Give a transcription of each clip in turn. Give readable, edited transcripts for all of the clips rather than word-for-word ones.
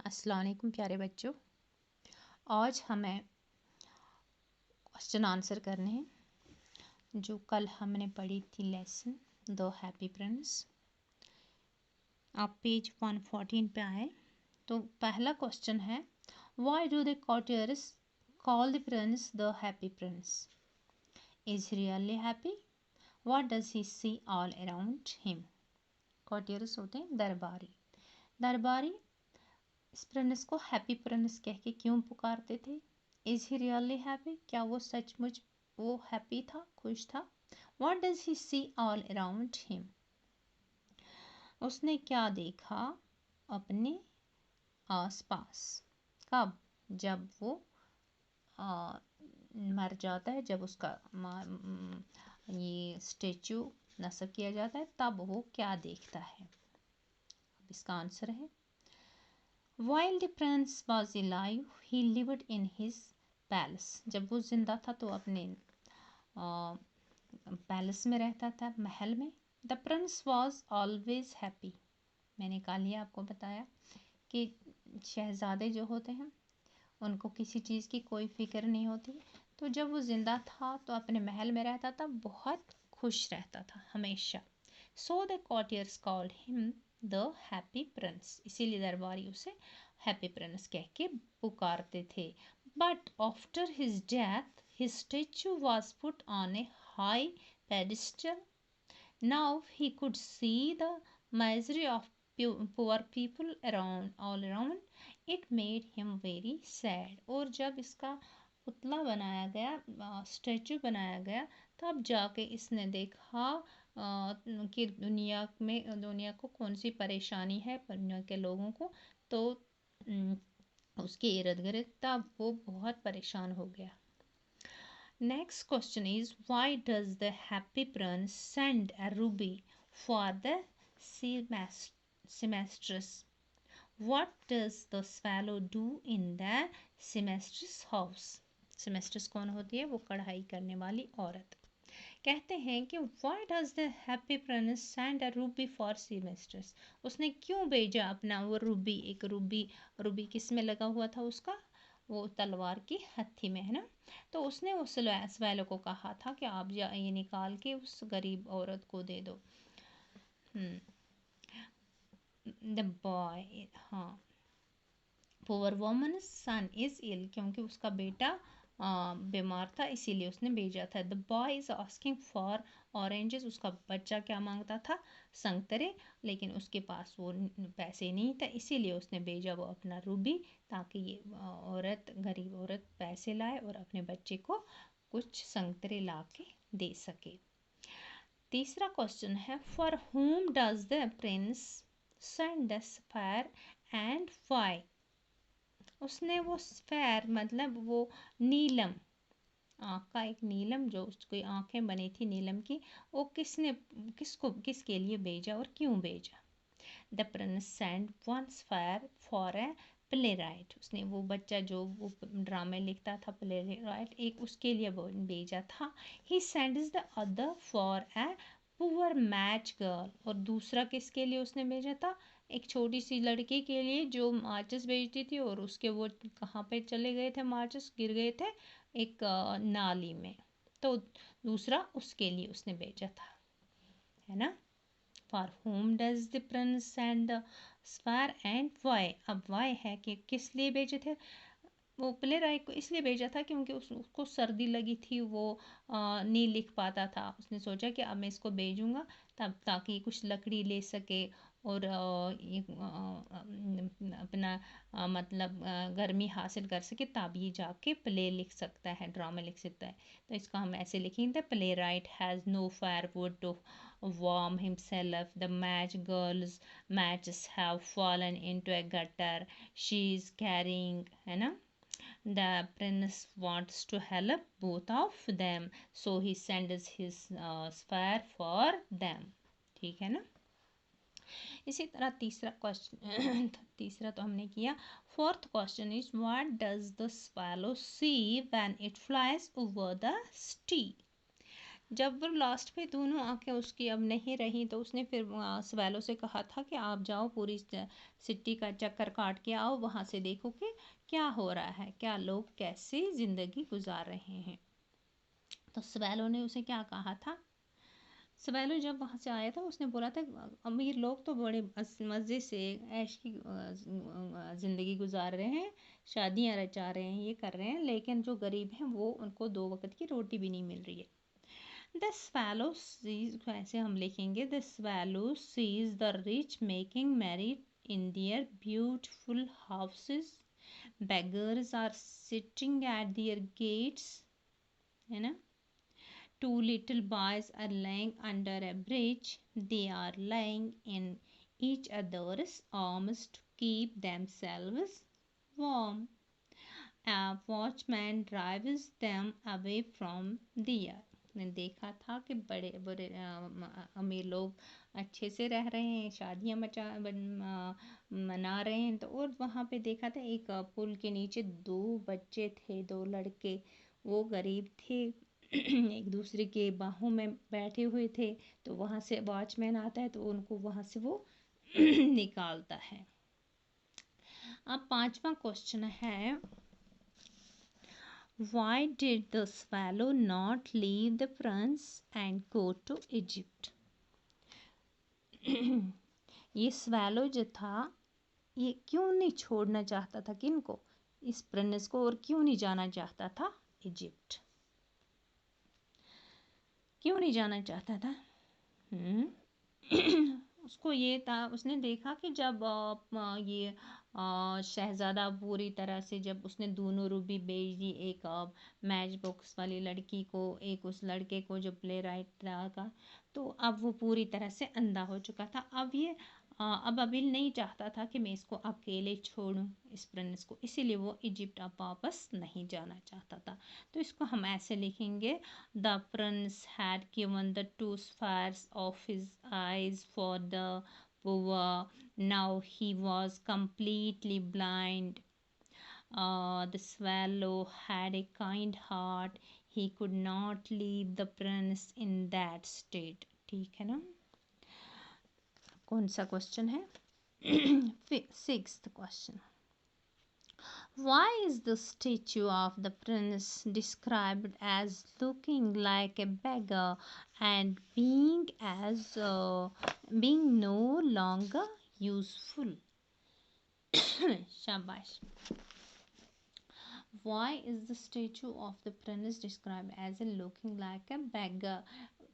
अस्सलाम वालेकुम प्यारे बच्चों। आज हमें क्वेश्चन आंसर करने हैं जो कल हमने पढ़ी थी लेसन द हैप्पी प्रिंस। आप पेज 114 पे आए तो पहला क्वेश्चन है why do the courtiers call the prince the happy prince? Is he really happy? What does he see all around him? Courtiers होते हैं दरबारी। दरबारी इस प्रिंस को हैप्पी प्रिंस कह के क्यों पुकारते थे? Is he really happy? क्या वो सचमुच वो हैप्पी था, खुश था? What does he see all around him? उसने क्या देखा अपने आसपास? कब? जब वो मर जाता है, जब उसका ये स्टेचू नस्ब किया जाता है, तब वो क्या देखता है? अब इसका आंसर है While the prince was alive, he lived in his palace. जब वो जिंदा था तो अपने पैलेस में रहता था, महल में। The prince was always happy. मैंने कल ही आपको बताया कि शहजादे जो होते हैं उनको किसी चीज़ की कोई फिक्र नहीं होती। तो जब वो जिंदा था तो अपने महल में रहता था, बहुत खुश रहता था हमेशा। So the courtiers called him the happy Prince, इसीलिए दरबारी उसे हैप्पी प्रिंस कह के पुकारते थे। But after his death his statue was put on A high pedestal. Now he could see the misery of poor people around all around. It made him very sad. और जब इसका पुतला बनाया गया, स्टैचू बनाया गया, तब जाके इसने देखा कि दुनिया को कौन सी परेशानी है, दुनिया के लोगों को। तो उसके इर्द गिर्द तब वो बहुत परेशान हो गया। Next question is why does the happy Prince send a Ruby for the seamstress? What does the swallow do in the seamstress house? seamstress कौन होती है? वो कढ़ाई करने वाली औरत। कहते हैं कि why does the happy Prince send a Ruby for seamstress? उसने क्यों भेजा अपना वो रूबी? एक रूबी किस में लगा हुआ था उसका? वो तलवार की हथी में, है ना। तो उसने उस स्वैलो को कहा था कि आप ये निकाल के उस गरीब औरत को दे दो। द बॉय, हाँ, poor woman son is ill, क्योंकि उसका बेटा बीमार था, इसीलिए उसने भेजा था। The boy is asking for oranges, उसका बच्चा क्या मांगता था? संतरे, लेकिन उसके पास वो पैसे नहीं था, इसीलिए उसने भेजा वो अपना रूबी, ताकि ये गरीब औरत पैसे लाए और अपने बच्चे को कुछ संतरे ला के दे सके। तीसरा क्वेश्चन है for whom does the Prince send the sphere and why? उसने वो स्फेयर मतलब वो नीलम, आँख का एक नीलम, जो उसकी आँखें बनी थी नीलम की, वो किसके लिए भेजा और क्यों भेजा? The Prince send one sphere for a play right, उसने वो बच्चा जो वो ड्रामे लिखता था, प्ले राइट, एक उसके लिए भेजा था। He sends the other for a poor match girl, और दूसरा किसके लिए उसने भेजा था? एक छोटी सी लड़की के लिए जो माचिस बेचती थी, और उसके वो कहाँ पे चले गए थे? माचिस गिर गए थे एक नाली में, तो दूसरा उसके लिए उसने भेजा था, है ना। For home does the Prince send the sphere and why? अब व्हाई है कि किस लिए भेजे थे? वो प्ले राइट को इसलिए भेजा था क्योंकि उसको सर्दी लगी थी, वो नहीं लिख पाता था। उसने सोचा कि अब मैं इसको भेजूंगा तब, ताकि कुछ लकड़ी ले सके और अपना मतलब गर्मी हासिल कर सके, तब ये जाके प्ले लिख सकता है, ड्रामा लिख सकता है। तो इसको हम ऐसे लिखेंगे, playwright has no firewood to warm himself. The match girl's matches have fallen into a gutter. She is carrying, है ना। The prince wants to help both of them, so he sends his spare for them. ठीक है ना। इसी तरह तीसरा question तीसरा तो हमने किया। Fourth question is what does the swallow see when it flies over the sea? जब वो लास्ट पे दोनों आके उसकी अब नहीं रही तो उसने फिर स्वेलो से कहा था कि आप जाओ पूरी सिटी का चक्कर काट के आओ, वहाँ से देखो कि क्या हो रहा है, क्या लोग कैसे ज़िंदगी गुजार रहे हैं। तो स्वेलो ने उसे क्या कहा था, स्वेलो जब वहाँ से आया था उसने बोला था अमीर लोग तो बड़े मज़े से ऐश की ज़िंदगी गुजार रहे हैं, शादियाँ रचा रहे हैं, ये कर रहे हैं, लेकिन जो गरीब हैं वो उनको 2 वक्त की रोटी भी नहीं मिल रही है। द swallow sees, ऐसे हम लिखेंगे, the swallow sees the rich making merry in their beautiful houses, beggars are sitting at their gates, है ना, two little boys are lying under a bridge, they are lying in each other's arms to keep themselves warm, a watchman drives them away from there. ने देखा था कि बड़े बड़े अमीर लोग अच्छे से रह रहे हैं, शादियाँ मना रहे हैं, तो और वहाँ पे देखा था एक पुल के नीचे 2 बच्चे थे, 2 लड़के, वो गरीब थे एक दूसरे के बाहों में बैठे हुए थे, तो वहाँ से वॉचमैन आता है तो उनको वहाँ से वो निकालता है। अब 5वां क्वेश्चन है, Why did the swallow not leave the prince and go to Egypt? ये swallow जो था ये क्यों नहीं छोड़ना चाहता था किनको, इस प्रिंस को, और क्यों नहीं जाना चाहता था इजिप्ट, क्यों नहीं जाना चाहता था? उसको ये था, उसने देखा कि जब ये शहज़ादा पूरी तरह से, जब उसने दोनों रूबी भेज दी, एक मैच बॉक्स वाली लड़की को, एक उस लड़के को जो प्ले राइट का, तो अब वो पूरी तरह से अंधा हो चुका था। अब ये अब अबिल नहीं चाहता था कि मैं इसको अकेले छोड़ूं, इस प्रिंस को, इसीलिए वो इजिप्ट अब वापस नहीं जाना चाहता था। तो इसको हम ऐसे लिखेंगे, the prince had given the 2 spheres of his eyes for the poor, now he was completely blind. The swallow had a kind heart, he could not leave the prince in that state. ठीक है ना? कौन सा question है? 6th question. Why is the statue of the prince described as looking like a beggar and being no longer useful? Shabash. Why is the statue of the prince described as a looking like a beggar?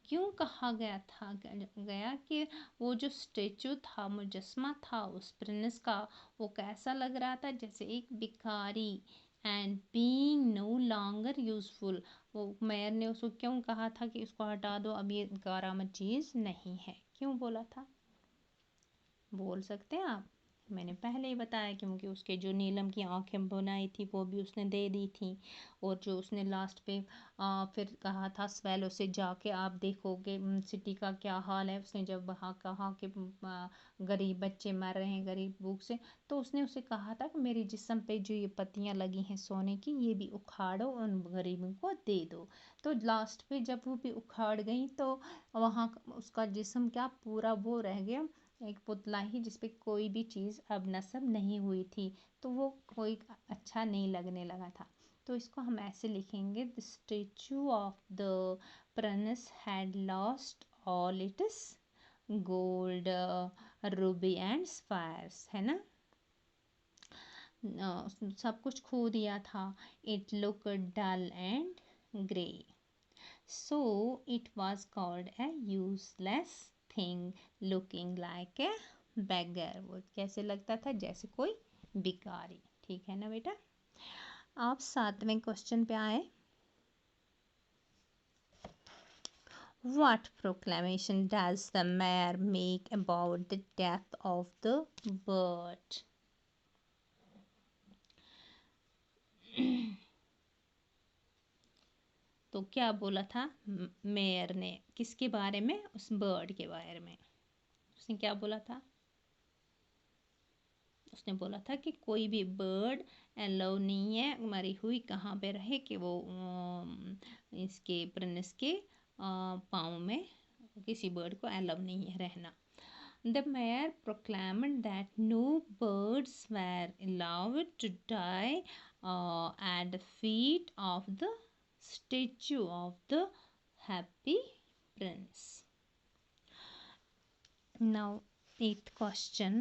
क्यों कहा गया कि वो जो statue था, मुजस्मा था उस Prince का, वो कैसा लग रहा था, जैसे एक भिखारी, and being no longer useful, वो मेयर ने उसको क्यों कहा था कि उसको हटा दो, अब ये कारामद चीज़ नहीं है, क्यों बोला था, बोल सकते हैं आप? मैंने पहले ही बताया, क्योंकि उसके जो नीलम की आंखें बनाई थी वो भी उसने दे दी थी, और जो उसने लास्ट पे फिर कहा था स्वेलो से जाके आप देखोगे सिटी का क्या हाल है, उसने जब वहाँ कहा कि गरीब बच्चे मर रहे हैं गरीब भूख से, तो उसने उसे कहा था कि मेरे जिस्म पे जो ये पत्तियाँ लगी हैं सोने की, ये भी उखाड़ो उन गरीबों को दे दो। तो लास्ट पे जब वो भी उखाड़ गई तो वहाँ उसका जिस्म क्या पूरा वो रह गया, एक पुतला ही, जिसपे कोई भी चीज़ अब नस्ब नहीं हुई थी, तो वो कोई अच्छा नहीं लगने लगा था। तो इसको हम ऐसे लिखेंगे, the statue of the prince had lost all its gold, ruby and sapphires, है ना, सब कुछ खो दिया था। It look dull and grey, so it was called a useless thing looking like a beggar. वो कैसे लगता था, जैसे कोई भिखारी। ठीक है ना बेटा? आप 7वें क्वेश्चन पे आए। What proclamation does the mayor make about the death of the bird? तो क्या बोला था मेयर ने, किसके बारे में, उस बर्ड के बारे में, उसने क्या बोला था? उसने बोला था कि कोई भी बर्ड अलाउ नहीं है मरी हुई कहाँ पे रहे, कि वो इसके प्रिंस के पाँव में किसी बर्ड को अलाउ नहीं है रहना. The mayor proclaimed that no birds were allowed to die at the feet of the statue of the happy prince. Now, eighth question.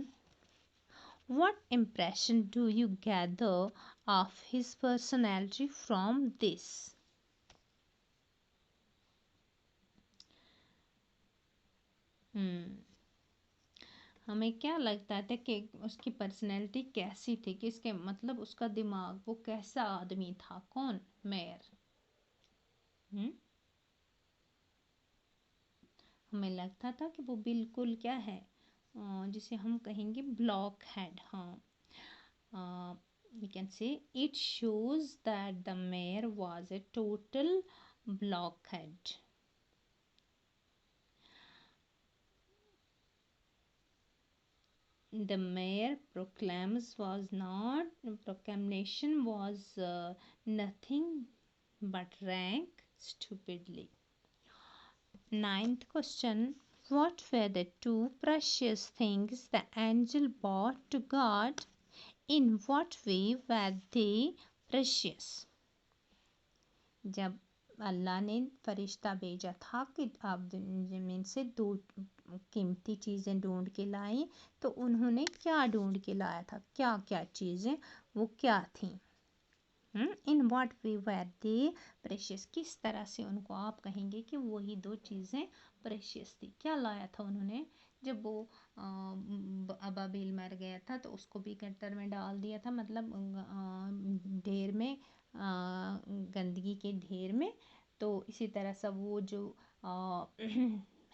What impression do you gather of his personality from this? हमें क्या लगता था कि उसकी personality कैसी थी, कि इसके मतलब उसका दिमाग, वो कैसा आदमी था, कौन, मेयर. हमें लगता था कि वो बिल्कुल क्या है, जिसे हम कहेंगे ब्लॉक हेड. हाँ, we can say it shows that the mayor was a total blockhead. The mayor proclamation was nothing but rank stupidly. Ninth question. What were the two precious things the angel brought to God? In what way were they precious? जब अल्लाह ने फरिश्ता भेजा था कि आप ज़मीन से दो कीमती चीज़ें ढूंढ के लाए, तो उन्होंने क्या ढूंढ के लाया था, क्या क्या चीज़ें वो क्या थी. In what way were they precious, किस तरह से उनको आप कहेंगे कि वही दो चीज़ें प्रेशियस थी. क्या लाया था उन्होंने, जब वो अबाबिल मर गया था तो उसको भी गटर में डाल दिया था, मतलब ढेर में, गंदगी के ढेर में. तो इसी तरह से वो जो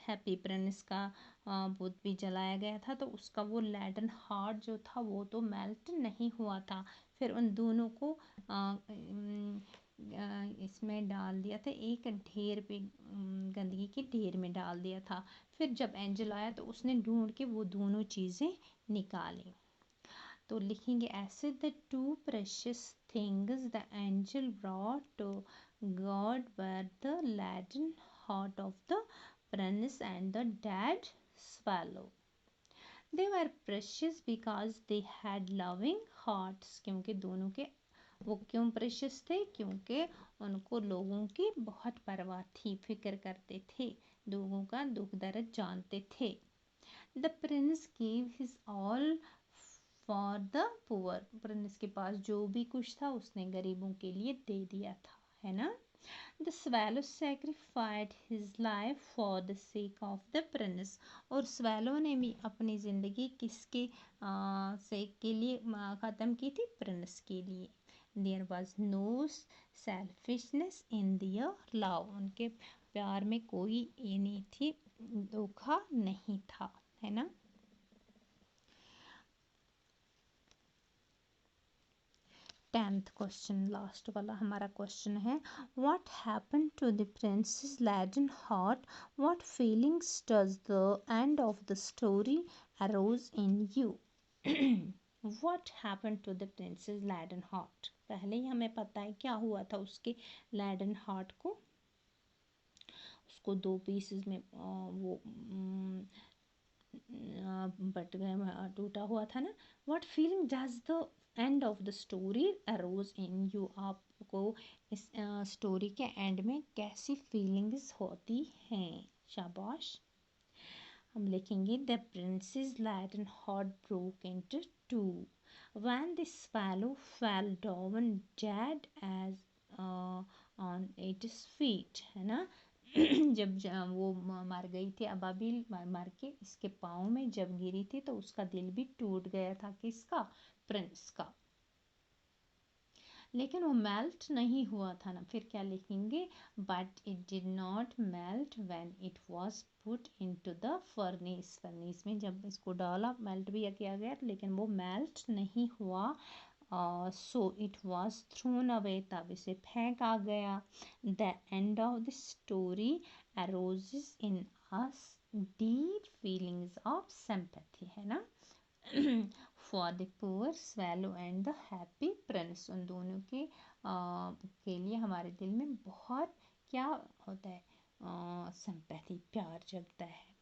हैप्पी प्रिंस का बुत भी जलाया गया था, तो उसका वो लेडन हार्ट जो था वो तो मेल्ट नहीं हुआ था. फिर उन दोनों को इसमें डाल दिया था, एक ढेर पे, गंदगी के ढेर में डाल दिया था. फिर जब एंजल आया तो उसने ढूंढ के वो दोनों चीज़ें निकाली. तो लिखेंगे ऐसे, the two precious things the angel brought to God were the laden heart of the prince and the dead swallow. They were precious because they had loving hearts. क्योंकि दोनों के, वो क्यों प्रेशियस थे, क्योंकि उनको लोगों की बहुत परवाह थी, फिक्र करते थे, लोगों का दुख दर्द जानते थे. The prince gave his all for the poor. Prince के पास जो भी कुछ था उसने गरीबों के लिए दे दिया था, है ना. The swallow sacrificed his life for the sake of the prince. और swallow ने भी अपनी ज़िंदगी किसके सेक के लिए ख़त्म की थी, प्रिंस के लिए. There was no selfishness in their love. उनके प्यार में कोई ये नहीं थी, धोखा नहीं था, है ना. 10th क्वेश्चन, लास्ट वाला हमारा क्वेश्चन है. What happen to the prince's laden heart, what feelings does the end of the story arose in you. What happen to the prince's laden heart, पहले ही हमें पता है क्या हुआ था उसके लेडन हार्ट को. उसको दो पीसेस में वो बट गए, टूटा हुआ था ना. What feeling does the end of the story arose in you, आपको इस स्टोरी के एंड में कैसी फीलिंग्स होती हैं. शाबाश. हम लिखेंगे the prince's laden heart broke into two when the swallow fell down dead as on its feet, है ना. जब वो मर गई थी, अबाबिल मर के इसके पाँव में जब गिरी थी तो उसका दिल भी टूट गया था, किसका, प्रिंस का. लेकिन वो मेल्ट नहीं हुआ था ना. फिर क्या लिखेंगे, but it did not melt when it was put into the furnace. Furnace में जब इसको डाला, मेल्ट भी किया गया, लेकिन वो मेल्ट नहीं हुआ. So it was thrown away, तब इसे फेंका गया. The end of the story arouses in us deep feelings of sympathy, है ना. For the poor swallow and the happy prince, उन दोनों के लिए हमारे दिल में बहुत क्या होता है, सिंपैथी, प्यार जगता है।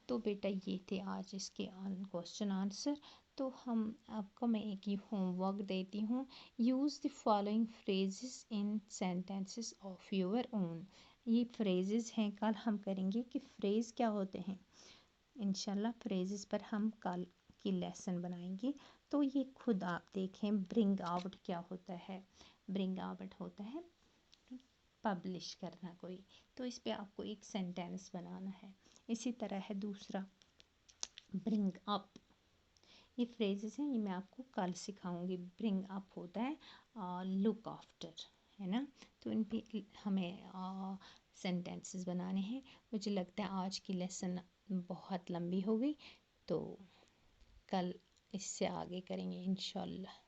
तो बेटा ये थे आज इसके क्वेश्चन आंसर। तो हम आपको मैं एक ही होमवर्क देती हूँ। Use the following phrases in sentences of your own. ये फ्रेजेस हैं, कल हम करेंगे कि फ्रेज क्या होते हैं। इंशाल्लाह फ्रेजेस पर हम कल की लेसन बनाएंगे। तो ये खुद आप देखें, ब्रिंग आउट क्या होता है। ब्रिंग आउट होता है पब्लिश करना कोई। तो इस पे आपको एक सेंटेंस बनाना है। इसी तरह है दूसरा ब्रिंग अप। ये फ्रेजेस हैं, ये मैं आपको कल सिखाऊंगी। ब्रिंग अप होता है लुक आफ्टर, है ना। तो इन पे हमें सेंटेंसेस बनाने हैं। मुझे लगता है आज की लेसन बहुत लंबी हो गई, तो कल इससे आगे करेंगे इंशाल्लाह।